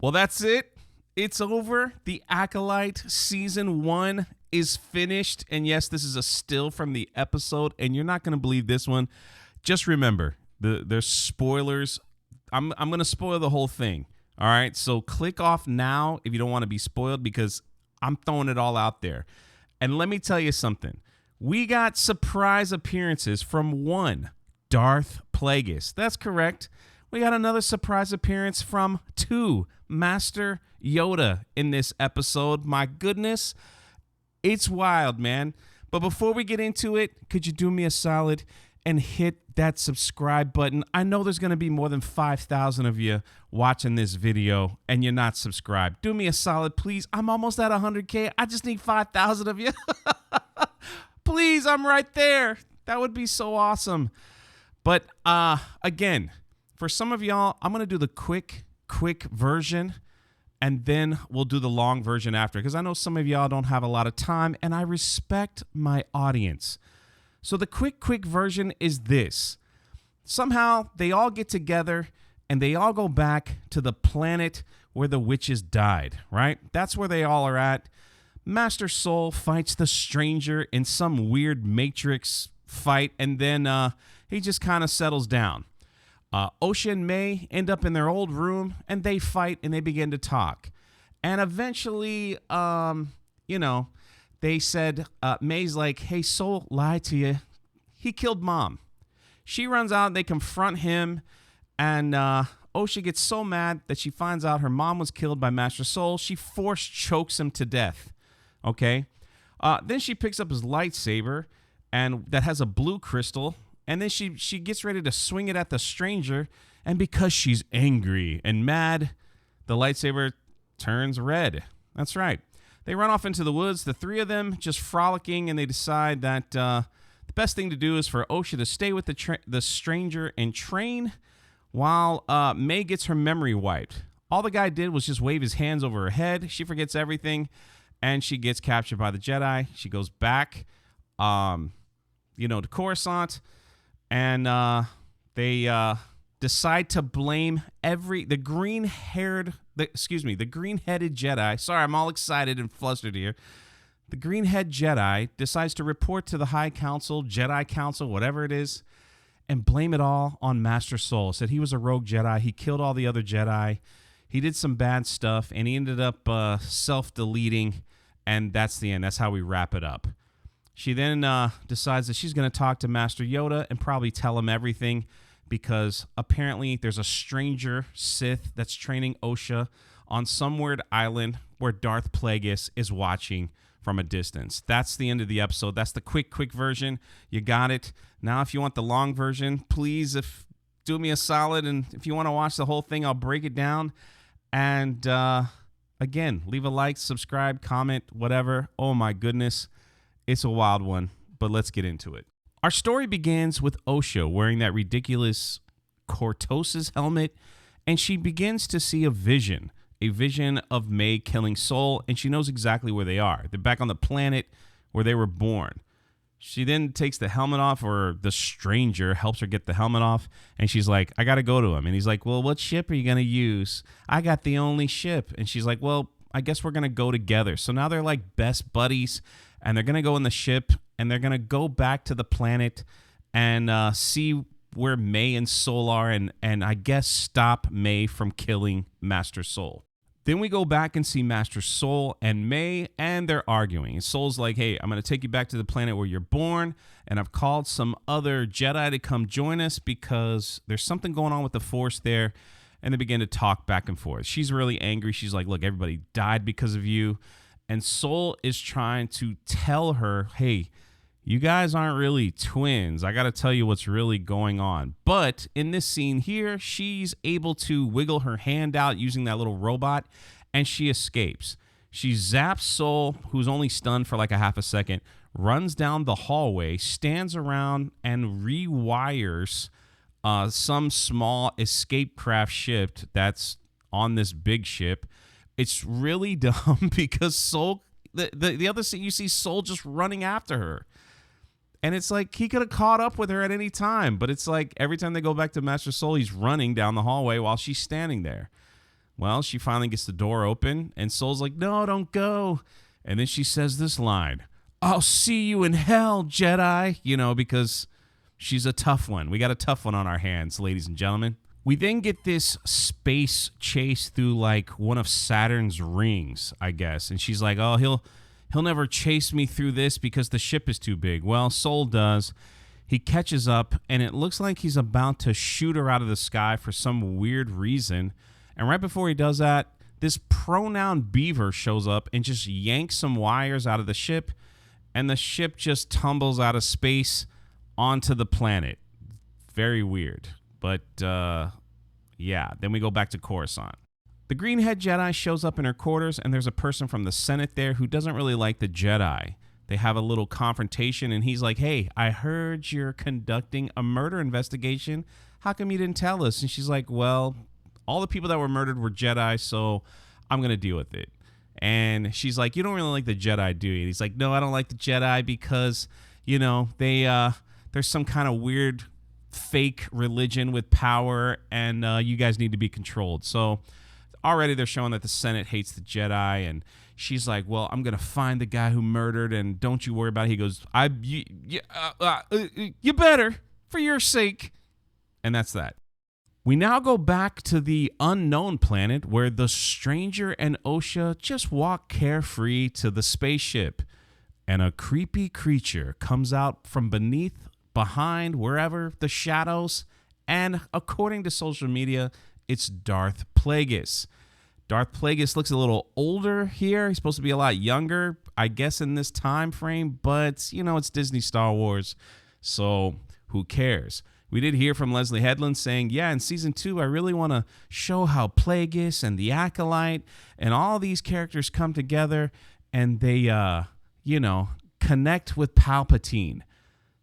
Well, that's it. It's over. The Acolyte Season 1 is finished. And yes, this is a still from the episode, and you're not going to believe this one. Just remember, there's spoilers. I'm going to spoil the whole thing. All right? So click off now if you don't want to be spoiled, because I'm throwing it all out there. And let me tell you something. We got surprise appearances from one, Darth Plagueis. That's correct. We got another surprise appearance from two, Master Yoda, in this episode. My goodness, it's wild, man. But before we get into it, could you do me a solid and hit that subscribe button? I know there's going to be more than 5,000 of you watching this video and you're not subscribed. Do me a solid, please. I'm almost at 100K. I just need 5,000 of you. Please, I'm right there. That would be so awesome. But again, for some of y'all, I'm going to do the quick version, and then we'll do the long version after, because I know some of y'all don't have a lot of time, and I respect my audience. So the quick version is this. Somehow they all get together and they all go back to the planet where the witches died, right? That's where they all are at. Master Soul fights the stranger in some weird Matrix fight, and then he just kind of settles down. Osha and May end up in their old room, and they fight, and they begin to talk. And eventually, they said, May's like, hey, Soul lied to you. He killed Mom. She runs out, and they confront him, and Osha gets so mad that she finds out her mom was killed by Master Soul. She force chokes him to death, okay? Then she picks up his lightsaber, and that has a blue crystal, and then she gets ready to swing it at the stranger, and because she's angry and mad, the lightsaber turns red. That's right. They run off into the woods, the three of them just frolicking, and they decide that the best thing to do is for Osha to stay with the stranger and train while May gets her memory wiped. All the guy did was just wave his hands over her head. She forgets everything, and she gets captured by the Jedi. She goes back, to Coruscant, and they decide to blame the green-headed Jedi. Sorry, I'm all excited and flustered here. The green-head Jedi decides to report to the High Council, Jedi Council, whatever it is, and blame it all on Master Soul. Said he was a rogue Jedi. He killed all the other Jedi. He did some bad stuff, and he ended up self-deleting, and that's the end. That's how we wrap it up. She then decides that she's going to talk to Master Yoda and probably tell him everything, because apparently there's a stranger Sith that's training Osha on some weird island where Darth Plagueis is watching from a distance. That's the end of the episode. That's the quick version. You got it. Now, if you want the long version, please do me a solid, and if you want to watch the whole thing, I'll break it down. And again, leave a like, subscribe, comment, whatever. Oh my goodness. It's a wild one, but let's get into it. Our story begins with Osha wearing that ridiculous Cortosis helmet, and she begins to see a vision of May killing Soul, and she knows exactly where they are. They're back on the planet where they were born. She then takes the helmet off, or the stranger helps her get the helmet off, and she's like, I got to go to him. And he's like, well, what ship are you going to use? I got the only ship. And she's like, well, I guess we're going to go together. So now they're like best buddies, and they're going to go in the ship, and they're going to go back to the planet and see where May and Soul are, and I guess stop May from killing Master Soul. Then we go back and see Master Soul and May, and they're arguing. And Soul's like, hey, I'm going to take you back to the planet where you're born, and I've called some other Jedi to come join us because there's something going on with the Force there. And they begin to talk back and forth. She's really angry. She's like, look, everybody died because of you. And Soul is trying to tell her, hey, you guys aren't really twins. I got to tell you what's really going on. But in this scene here, she's able to wiggle her hand out using that little robot, and she escapes. She zaps Soul, who's only stunned for like a half a second, runs down the hallway, stands around, and rewires some small escape craft ship that's on this big ship. It's really dumb because Soul, the other scene, you see Soul just running after her. And it's like he could have caught up with her at any time. But it's like every time they go back to Master Soul, he's running down the hallway while she's standing there. Well, she finally gets the door open, and Soul's like, no, don't go. And then she says this line, I'll see you in hell, Jedi, because she's a tough one. We got a tough one on our hands, ladies and gentlemen. We then get this space chase through like one of Saturn's rings, I guess. And she's like, oh, he'll never chase me through this because the ship is too big. Well, Soul does. He catches up, and it looks like he's about to shoot her out of the sky for some weird reason. And right before he does that, this pronoun beaver shows up and just yanks some wires out of the ship, and the ship just tumbles out of space onto the planet. Very weird. But, yeah, then we go back to Coruscant. The green-head Jedi shows up in her quarters, and there's a person from the Senate there who doesn't really like the Jedi. They have a little confrontation, and he's like, hey, I heard you're conducting a murder investigation. How come you didn't tell us? And she's like, well, all the people that were murdered were Jedi, so I'm going to deal with it. And she's like, you don't really like the Jedi, do you? And he's like, no, I don't like the Jedi because, there's some kind of weird fake religion with power, and you guys need to be controlled. So already they're showing that the Senate hates the Jedi, and she's like, well, I'm going to find the guy who murdered, and don't you worry about it. He goes, you better, for your sake. And that's that. We now go back to the unknown planet where the stranger and Osha just walk carefree to the spaceship, and a creepy creature comes out from behind, wherever, the shadows, and according to social media, it's Darth Plagueis. Darth Plagueis looks a little older here. He's supposed to be a lot younger, I guess, in this time frame, but, it's Disney Star Wars, so who cares? We did hear from Leslie Headland saying, yeah, in Season 2, I really want to show how Plagueis and the Acolyte and all these characters come together and they, connect with Palpatine.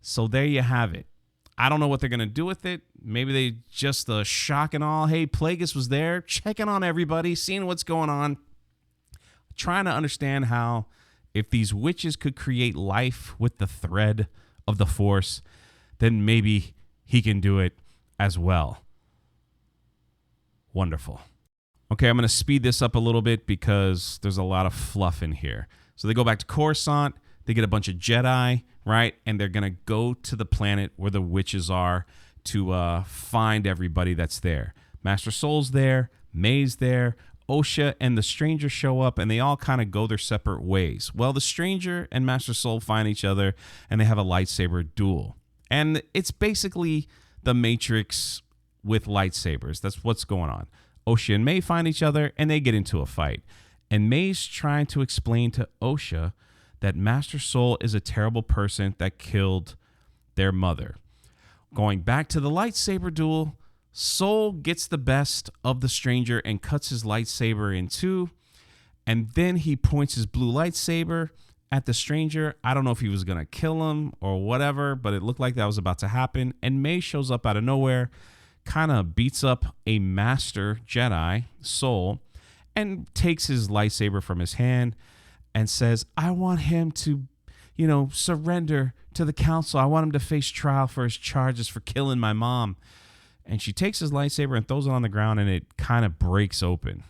So there you have it. I don't know what they're going to do with it. Maybe they just shock and all. Hey, Plagueis was there, checking on everybody, seeing what's going on, trying to understand how if these witches could create life with the thread of the Force, then maybe he can do it as well. Wonderful. Okay, I'm going to speed this up a little bit because there's a lot of fluff in here. So they go back to Coruscant. They get a bunch of Jedi, right? And they're going to go to the planet where the witches are to find everybody that's there. Master Soul's there. May's there. Osha and the stranger show up, and they all kind of go their separate ways. Well, the stranger and Master Soul find each other, and they have a lightsaber duel. And it's basically the Matrix with lightsabers. That's what's going on. Osha and May find each other, and they get into a fight. And May's trying to explain to Osha that Master Soul is a terrible person that killed their mother. Going back to the lightsaber duel, Soul gets the best of the stranger and cuts his lightsaber in two. And then he points his blue lightsaber at the stranger. I don't know if he was going to kill him or whatever, but it looked like that was about to happen. And May shows up out of nowhere, kind of beats up a master Jedi, Soul, and takes his lightsaber from his hand and says, I want him to, surrender to the council. I want him to face trial for his charges for killing my mom. And she takes his lightsaber and throws it on the ground, and it kind of breaks open.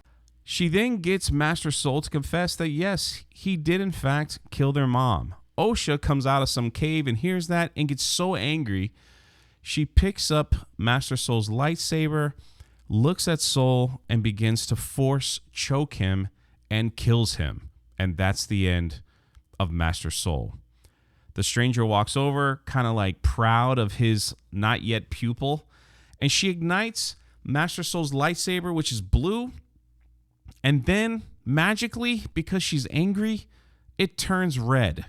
She then gets Master Soul to confess that, yes, he did, in fact, kill their mom. Osha comes out of some cave and hears that and gets so angry, she picks up Master Soul's lightsaber, looks at Soul, and begins to force choke him and kills him. And that's the end of Master Soul. The stranger walks over, kind of like proud of his not yet pupil, and she ignites Master Soul's lightsaber, which is blue. And then, magically, because she's angry, it turns red.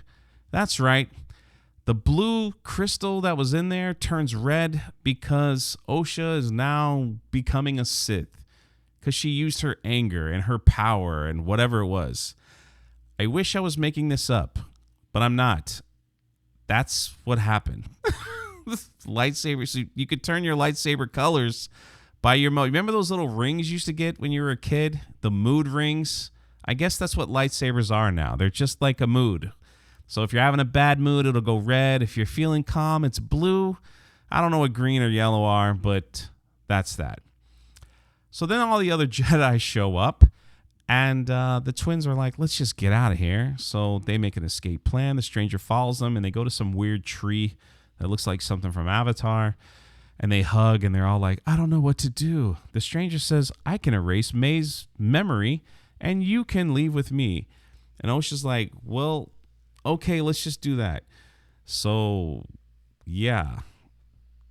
That's right. The blue crystal that was in there turns red because Osha is now becoming a Sith. Because she used her anger and her power and whatever it was. I wish I was making this up, but I'm not. That's what happened. Lightsaber, so you could turn your lightsaber colors by your mode. Remember those little rings you used to get when you were a kid? The mood rings? I guess that's what lightsabers are now. They're just like a mood. So if you're having a bad mood, it'll go red. If you're feeling calm, it's blue. I don't know what green or yellow are, but that's that. So then all the other Jedi show up, and the twins are like, let's just get out of here. So they make an escape plan. The stranger follows them, and they go to some weird tree that looks like something from Avatar. And they hug, and they're all like, I don't know what to do. The stranger says, I can erase May's memory, and you can leave with me. And Osha's like, well, okay, let's just do that. So, yeah.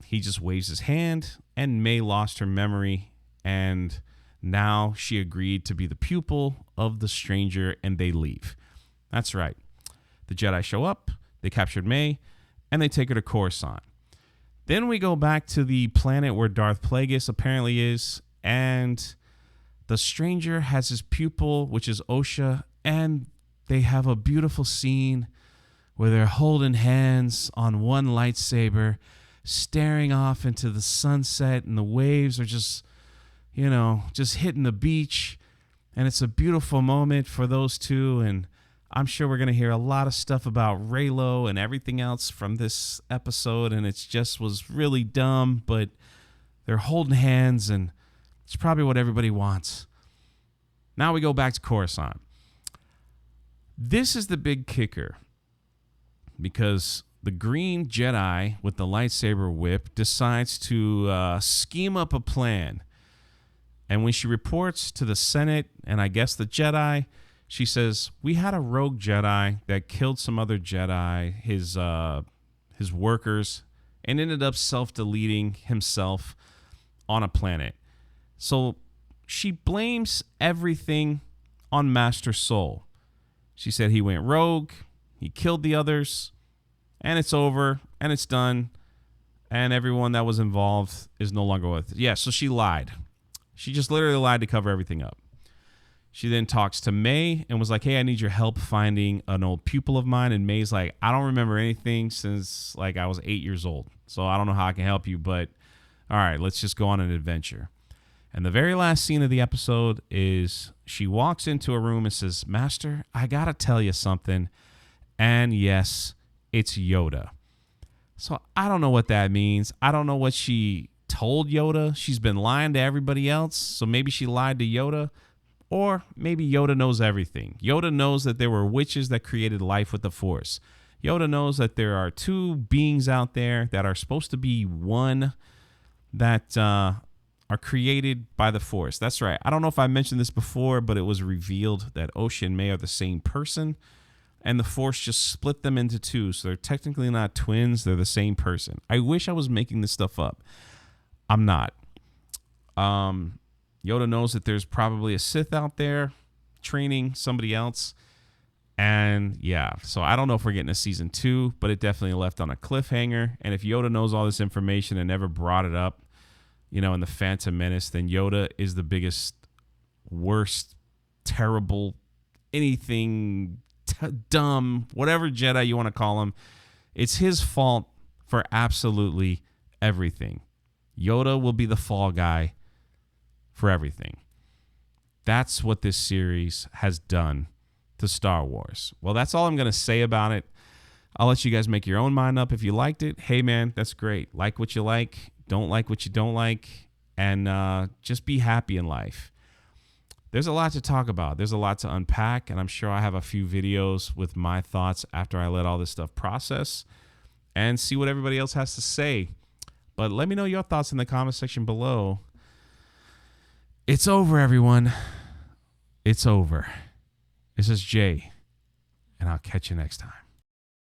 He just waves his hand, and May lost her memory, and now she agreed to be the pupil of the stranger, and they leave. That's right. The Jedi show up, they captured May, and they take her to Coruscant. Then we go back to the planet where Darth Plagueis apparently is, and the stranger has his pupil, which is Osha, and they have a beautiful scene where they're holding hands on one lightsaber, staring off into the sunset, and the waves are just, just hitting the beach. And it's a beautiful moment for those two. And I'm sure we're going to hear a lot of stuff about Reylo and everything else from this episode. And it just was really dumb, but they're holding hands, and it's probably what everybody wants. Now we go back to Coruscant. This is the big kicker, because the green Jedi with the lightsaber whip decides to scheme up a plan. And when she reports to the Senate and I guess the Jedi, she says, we had a rogue Jedi that killed some other Jedi, his workers, and ended up self-deleting himself on a planet. So she blames everything on Master Soul. She said he went rogue, he killed the others, and it's over, and it's done, and everyone that was involved is no longer with it. Yeah, so she lied. She just literally lied to cover everything up. She then talks to May and was like, hey, I need your help finding an old pupil of mine. And May's like, I don't remember anything since like I was 8 years old, so I don't know how I can help you, but all right, let's just go on an adventure. And the very last scene of the episode is she walks into a room and says, Master, I got to tell you something. And yes, it's Yoda. So I don't know what that means. I don't know what she told Yoda. She's been lying to everybody else. So maybe she lied to Yoda, or maybe Yoda knows everything. Yoda knows that there were witches that created life with the Force. Yoda knows that there are two beings out there that are supposed to be one, that are created by the Force. That's right. I don't know if I mentioned this before, but it was revealed that Osha and May are the same person, and the Force just split them into two. So they're technically not twins. They're the same person. I wish I was making this stuff up. I'm not. Yoda knows that there's probably a Sith out there training somebody else. And yeah, so I don't know if we're getting a season 2, but it definitely left on a cliffhanger. And if Yoda knows all this information and never brought it up, in the Phantom Menace, then Yoda is the biggest, worst, terrible, anything, dumb, whatever Jedi you want to call him. It's his fault for absolutely everything. Yoda will be the fall guy for everything. That's what this series has done to Star Wars. Well, that's all I'm going to say about it. I'll let you guys make your own mind up. If you liked it, hey man, that's great. Like what you like, don't like what you don't like, and just be happy in life. There's a lot to talk about. There's a lot to unpack, and I'm sure I have a few videos with my thoughts after I let all this stuff process and see what everybody else has to say. But let me know your thoughts in the comment section below. It's over, everyone. It's over. This is Jay, and I'll catch you next time.